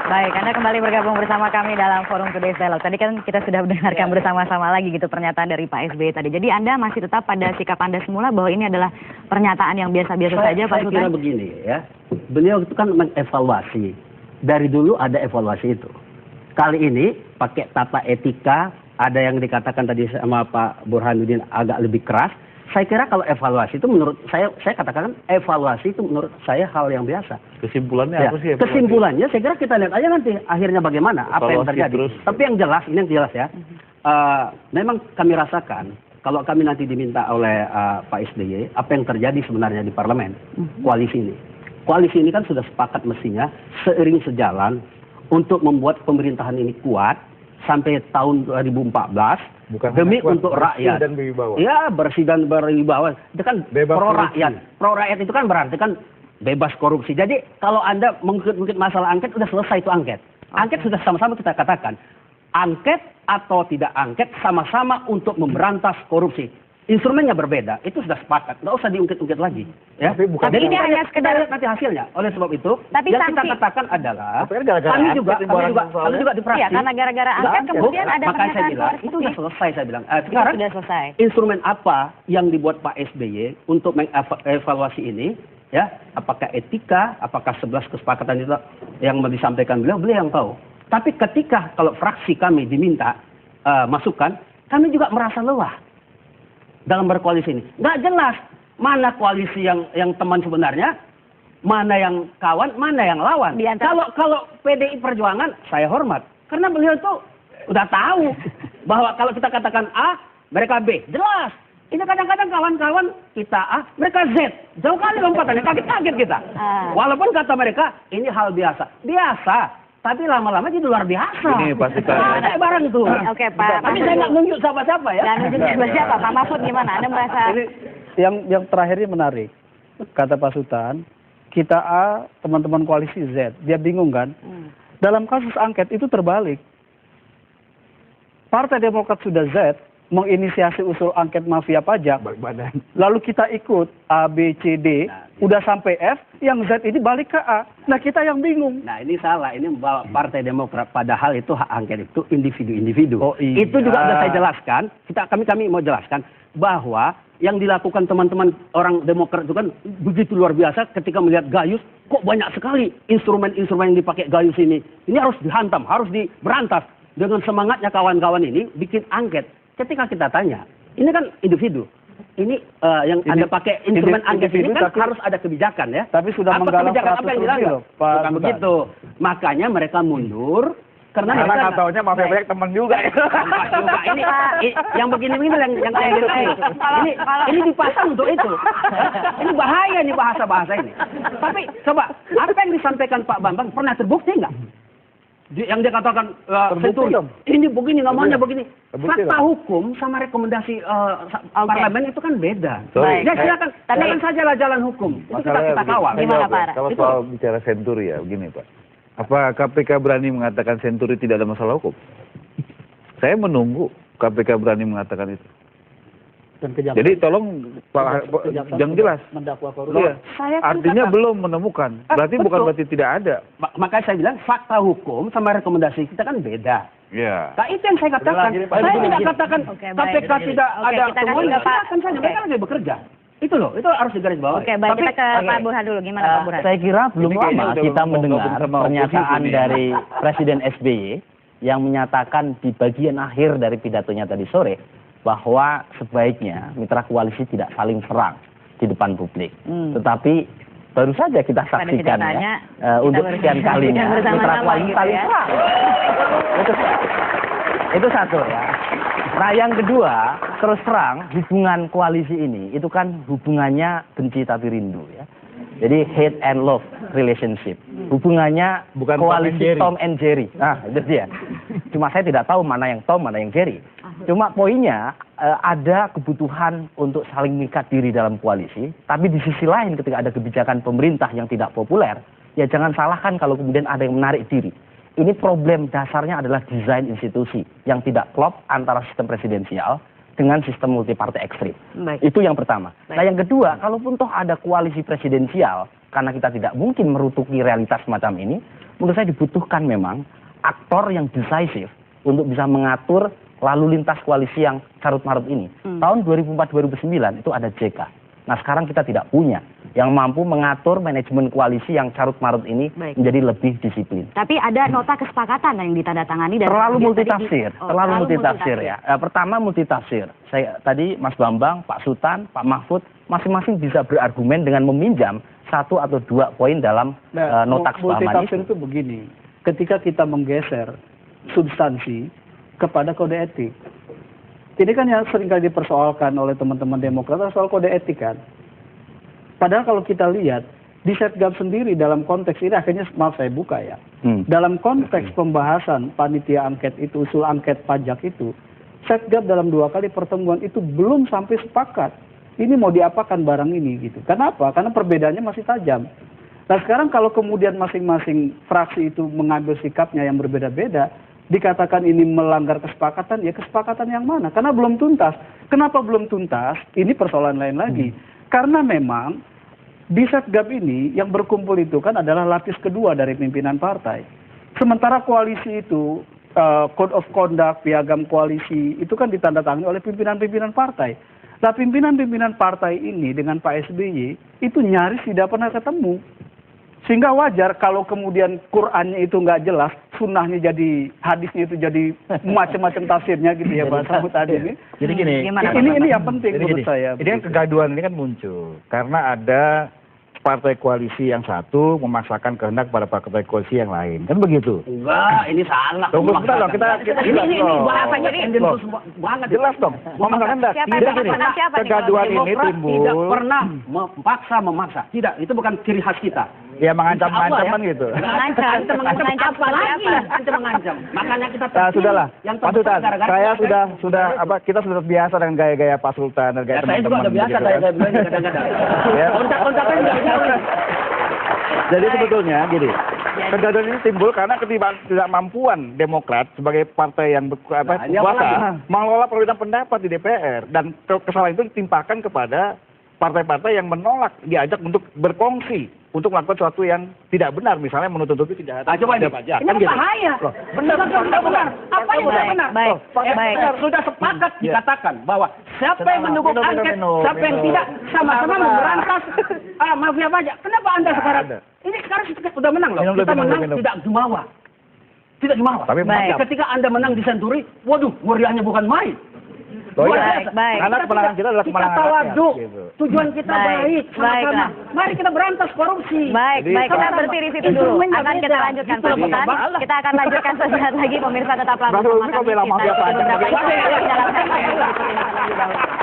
Baik, Anda kembali bergabung bersama kami dalam Forum Today's Dialogue. Tadi kan kita sudah mendengarkan bersama-sama lagi gitu pernyataan dari Pak SBY tadi. Jadi Anda masih tetap pada sikap Anda semula bahwa ini adalah pernyataan yang biasa-biasa saja, Pak Sultan? Saya kira begini ya, beliau itu kan mengevaluasi. Dari dulu ada evaluasi itu. Kali ini pakai tata etika, ada yang dikatakan tadi sama Pak Burhanuddin agak lebih keras. Saya kira kalau evaluasi itu menurut saya katakan evaluasi itu menurut saya hal yang biasa. Kesimpulannya Ya, apa sih? kesimpulannya saya kira kita lihat aja nanti akhirnya bagaimana, apa yang Evaluasi terjadi. terus. Tapi yang jelas, ini yang jelas ya, memang kami rasakan kalau kami nanti diminta oleh Pak SBY, apa yang terjadi sebenarnya di parlemen, koalisi ini. Koalisi ini kan sudah sepakat mestinya seiring sejalan untuk membuat pemerintahan ini kuat sampai tahun 2014. Bukan demi kuat, untuk bersih rakyat dan berwibawa. Ya, bersih dan berwibawa. Itu kan Bebas pro korupsi. rakyat. Pro rakyat itu kan berarti kan bebas korupsi. Jadi kalau Anda mengungkit masalah angket, sudah selesai itu angket. Angket sudah sama-sama kita katakan. Angket atau tidak angket sama-sama untuk memberantas korupsi. Instrumennya berbeda, itu sudah sepakat, nggak usah diungkit-ungkit lagi. Ya. Tapi bukan- Tapi ini hanya sekedar kita lihat nanti hasilnya. Oleh sebab itu, Tapi yang kita sanksi- katakan adalah Tapi kan gara-gara kami angket juga soalnya. di fraksi. Iya, karena gara-gara Nggak angket kemudian ada makanya saya pernyataan bilang seperti itu sudah selesai, saya bilang. Itu Sekarang sudah selesai. instrumen apa yang dibuat Pak SBY untuk mengevaluasi ini? Ya, apakah etika, apakah 11 kesepakatan itu yang disampaikan beliau yang tahu. Tapi ketika kalau fraksi kami diminta masukan, kami juga merasa lelah dalam berkoalisi ini. Nggak jelas mana koalisi yang teman sebenarnya, mana yang kawan, mana yang lawan. Di antara- Kalau PDI Perjuangan saya hormat karena beliau itu udah tahu bahwa kalau kita katakan A, mereka B, jelas. Ini kadang-kadang kawan-kawan kita A, mereka Z. Jauh kali lompatannya, kaget-kaget kita. Walaupun kata mereka ini hal biasa. Biasa, tapi lama-lama jadi luar biasa. Ini pasti kan. Nggak ada barang itu. Oke, Pak. Tapi saya nggak nunjuk siapa-siapa ya. Dan ujung siapa? Pak Mahfud gimana? Anda merasa... Ini yang terakhir ini menarik. Kata Pak Sultan, kita A, teman-teman koalisi Z. Dia bingung kan? Dalam kasus angket itu terbalik. Partai Demokrat sudah Z, menginisiasi usul angket mafia pajak. Badan. Lalu kita ikut A, B, C, D, udah sampai F, yang Z ini balik ke A. Nah kita yang bingung. Nah ini salah, ini membawa Partai Demokrat, padahal itu hak angket itu individu-individu. Oh, iya. Itu juga sudah saya jelaskan, kami mau jelaskan bahwa yang dilakukan teman-teman orang Demokrat itu kan begitu luar biasa ketika melihat Gayus, kok banyak sekali instrumen-instrumen yang dipakai Gayus ini. Ini harus dihantam, harus diberantas. Dengan semangatnya kawan-kawan ini bikin angket. Ketika kita tanya, ini kan individu. Ini yang Anda pakai instrumen angket ini kan tapi- harus ada kebijakan ya. Tapi sudah apa menggalang kebijakan apa 100 yang lebih dilanggar? loh, Pak Bukan Sultan. begitu. Makanya mereka mundur karena Karena mereka nggak taunya mafia pajak teman juga. Bukan juga. Yang begini-begini yang kayak gitu. Ini dipasang untuk itu. Ini bahaya nih bahasa-bahasa ini. Tapi coba apa yang disampaikan Pak Bambang pernah terbukti nggak? Yang dia katakan Terbukti Senturi, dong. ini begini namanya begini. Terbukti Fakta dong. hukum sama rekomendasi parlemen itu kan beda. Sorry, Ya silakan, jalan sajalah jalan hukum. Itu kita kawal. Gimana, Pak? Kalau Itu. soal bicara Senturi ya, begini Pak. Apa KPK berani mengatakan Senturi tidak ada masalah hukum? Saya menunggu KPK berani mengatakan itu. Dan kejaksaan- Jadi tolong Pak, kejaksaan yang sudah jelas. mendakwa korupsi. Iya. Saya kan Artinya kata- belum menemukan. Berarti bukan betul. berarti tidak ada. Makanya saya bilang fakta hukum sama rekomendasi kita kan beda. Iya. Nah itu yang saya katakan. Gini, Pak, Saya gini, tidak gini. katakan Oke, baik. KPK tidak Oke, ada kita kasih temuan. ke Pak. Silakan saja, mereka lagi bekerja. Itu loh, itu harus digarisbawahi. Oke, baik. Kita ke Pak Burhan dulu. Gimana Pak Burhan? Saya kira belum Ini kayaknya lama udah kita ngomong mendengar sama pernyataan oposisi ini. dari Presiden SBY yang menyatakan di bagian akhir dari pidatonya tadi sore bahwa sebaiknya mitra koalisi tidak saling serang di depan publik. Tetapi baru saja kita Pada saksikan pidatannya, ya, untuk kita sekian bersama- kalinya kita bersama-sama mitra koalisi gitu saling ya. serang. Itu satu ya. Nah yang kedua, terus terang hubungan koalisi ini itu kan hubungannya benci tapi rindu ya. Jadi hate and love relationship. Hubungannya Bukan Tom and koalisi Jerry. Tom and Jerry. Nah, itu dia. Cuma saya tidak tahu mana yang Tom, mana yang Jerry. Cuma poinnya ada kebutuhan untuk saling mengikat diri dalam koalisi, tapi di sisi lain ketika ada kebijakan pemerintah yang tidak populer, ya jangan salahkan kalau kemudian ada yang menarik diri. Ini problem dasarnya adalah desain institusi yang tidak klop antara sistem presidensial dengan sistem multipartai ekstrim. Baik. Itu yang pertama. Baik. Nah yang kedua, kalaupun toh ada koalisi presidensial, karena kita tidak mungkin merutuki realitas semacam ini, menurut saya dibutuhkan memang aktor yang decisive untuk bisa mengatur lalu lintas koalisi yang carut-marut ini. Tahun 2004-2009 itu ada JK. Nah sekarang kita tidak punya yang mampu mengatur manajemen koalisi yang carut-marut ini menjadi lebih disiplin. Tapi ada nota kesepakatan yang ditandatangani dan Terlalu multitafsir, terlalu multitafsir ya. Pertama multitafsir. Saya tadi Mas Bambang, Pak Sutan, Pak Mahfud masing-masing bisa berargumen dengan meminjam 1 atau 2 poin dalam nota kesepahaman multitafsir itu begini. Ketika kita menggeser substansi kepada kode etik. Ini kan yang seringkali dipersoalkan oleh teman-teman Demokrat soal kode etik kan. Padahal kalau kita lihat di Setgab sendiri dalam konteks ini akhirnya maaf saya buka ya. Dalam konteks pembahasan panitia angket itu, usul angket pajak itu, Setgab dalam 2 kali pertemuan itu belum sampai sepakat. Ini mau diapakan barang ini gitu. Kenapa? Karena perbedaannya masih tajam. Nah sekarang kalau kemudian masing-masing fraksi itu mengambil sikapnya yang berbeda-beda, dikatakan ini melanggar kesepakatan, ya kesepakatan yang mana? Karena belum tuntas. Kenapa belum tuntas? Ini persoalan lain lagi. Karena memang di Setgab ini yang berkumpul itu kan adalah lapis kedua dari pimpinan partai. Sementara koalisi itu, Code of Conduct, piagam koalisi, itu kan ditandatangani oleh pimpinan-pimpinan partai. Nah pimpinan-pimpinan partai ini dengan Pak SBY itu nyaris tidak pernah ketemu. Sehingga wajar kalau kemudian Qur'annya itu nggak jelas, sunnahnya jadi, hadisnya itu jadi macam-macam tafsirnya gitu ya Pak Samud tadi ini. Jadi gini, ini yang penting menurut saya. Ini kan kegaduhan ini kan muncul karena ada partai koalisi yang satu memaksakan kehendak pada partai koalisi yang lain, kan begitu? Enggak, ini salah. Tunggu sebentar loh, kita ini bahasanya tendensius banget. Jelas dong, memaksakan kehendak. Kegaduhan ini timbul. Tidak pernah memaksa. Tidak, itu bukan ciri khas kita. Ya mengancam-mengancam kan gitu. Mengancam apa lagi? Mengancam. Makanya kita sudahlah. Pak Sultan, saya sudah kita sudah biasa dengan gaya-gaya Pak Sultan dan gaya saya juga teman-teman. udah biasa gaya-gaya begini kadang-kadang. Kontak-kontaknya juga jauh. Jadi sebetulnya gini, kegaduhan ini timbul karena ketidakmampuan Demokrat sebagai partai yang berkuasa mengelola perbedaan pendapat di DPR, dan kesalahan itu ditimpakan kepada partai-partai yang menolak diajak untuk berkongsi untuk melakukan sesuatu yang tidak benar, misalnya menutup-tutupi kejahatan. Coba ini. Pajak. Ini bahaya. Benar. Apa yang tidak benar? Baik. Sudah sepakat dikatakan bahwa siapa yang mendukung angket, siapa yang tidak, sama-sama memberantas mafia pajak. Kenapa Anda sekarang? Ini sekarang sudah menang loh. Kita menang tidak jumawa. Tidak jumawa. Tapi ketika Anda menang di Senturi, waduh, meriahnya bukan main. Baik. Karena kemenangan kita adalah kemenangan kita tawaduk, gitu. tujuan kita baik, sama-sama. Mari kita berantas korupsi. Baik, kita berhenti di situ dulu. Akan kita lanjutkan Pak Sultan. Kita akan lanjutkan sesaat lagi, pemirsa tetaplah bersama kami. Kita beberapa informasi dalam segmen berikut ini terlebih dahulu.